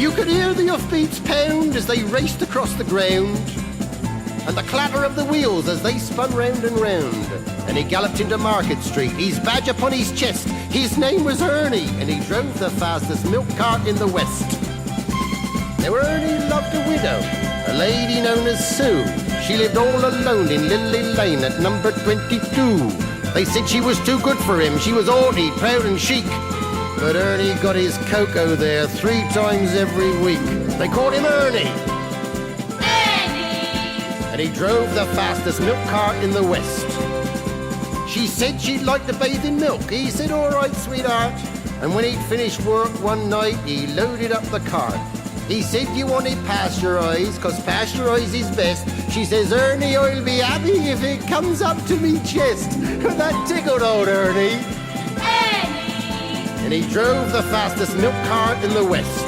You could hear the hoofbeats pound as they raced across the ground, and the clatter of the wheels as they spun round and round. And he galloped into Market Street, his badge upon his chest. His name was Ernie, and he drove the fastest milk cart in the West. Now Ernie loved a widow, a lady known as Sue. She lived all alone in Lily Lane at number 22. They said she was too good for him. She was haughty, proud and chic. But Ernie got his cocoa there 3 times every week. They called him Ernie. And he drove the fastest milk cart in the West. She said she'd like to bathe in milk. He said, all right, sweetheart. And when he'd finished work one night, he loaded up the cart. He said, you want it pasteurized, 'cause pasteurized is best. She says, Ernie, I'll be happy if it comes up to me chest. That tickled old Ernie. And he drove the fastest milk cart in the West.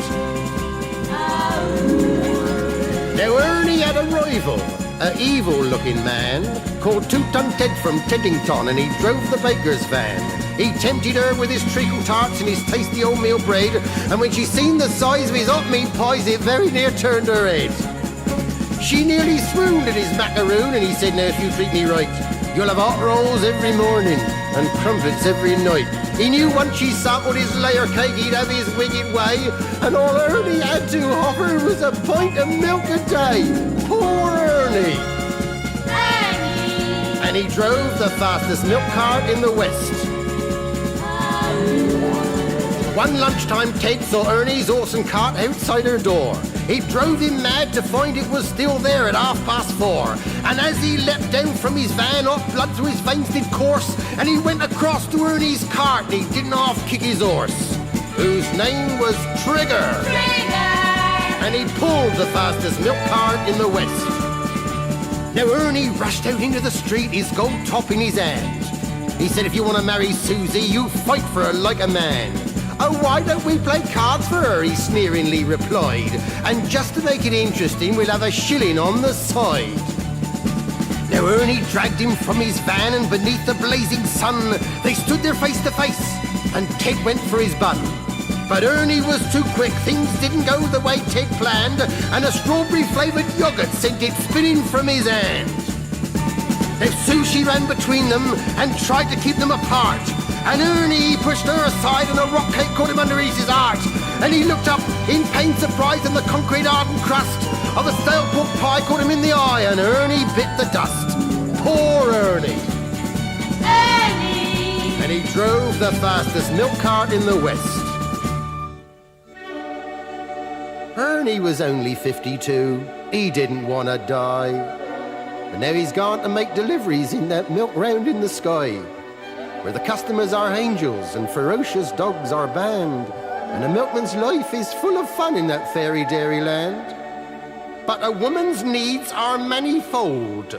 Now Ernie had a rival, an evil-looking man called Two-Ton Ted from Teddington, and he drove the baker's van. He tempted her with his treacle tarts and his tasty oatmeal bread, and when she seen the size of his hot meat pies, it very near turned her head. She nearly swooned at his macaroon, and he said, now if you treat me right, you'll have hot rolls every morning and crumpets every night. He knew once she sampled his layer cake, he'd have his wicked way, and all Ernie had to offer was a pint of milk a day. Poor Ernie! And he drove the fastest milk cart in the West. One lunchtime, Ted saw Ernie's awesome cart outside her door. He drove him mad to find it was still there at 4:30. And as he leapt down from his van, hot blood through his veins did course, and he went across to Ernie's cart, and he didn't half kick his horse, whose name was Trigger. And he pulled the fastest milk cart in the West. Now Ernie rushed out into the street, his gold top in his hand. He said, if you want to marry Susie, you fight for her like a man. Oh, why don't we play cards for her, he sneeringly replied. And just to make it interesting, we'll have a shilling on the side. Now Ernie dragged him from his van, and beneath the blazing sun, they stood there face to face, and Ted went for his bun. But Ernie was too quick, things didn't go the way Ted planned, and a strawberry-flavoured yoghurt sent it spinning from his hand. Now Susie ran between them and tried to keep them apart, and Ernie pushed her aside, and a rock cake caught him under his heart. And he looked up in pained surprise, and the concrete hardened crust of a stale pork pie caught him in the eye, and Ernie bit the dust. Poor Ernie! And he drove the fastest milk cart in the West. Ernie was only 52. He didn't want to die. And now he's gone to make deliveries in that milk round in the sky, where the customers are angels and ferocious dogs are banned, and a milkman's life is full of fun in that fairy dairy land. But a woman's needs are manifold,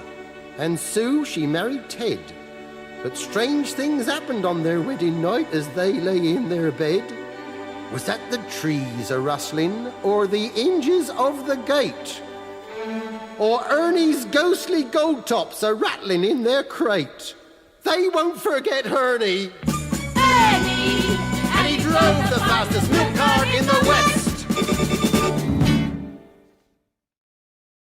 and Sue, she married Ted. But strange things happened on their wedding night as they lay in their bed. Was that the trees a-rustling, or the hinges of the gate? Or Ernie's ghostly gold tops a-rattling in their crate? They won't forget Ernie. And he drove the fastest milk cart in the West.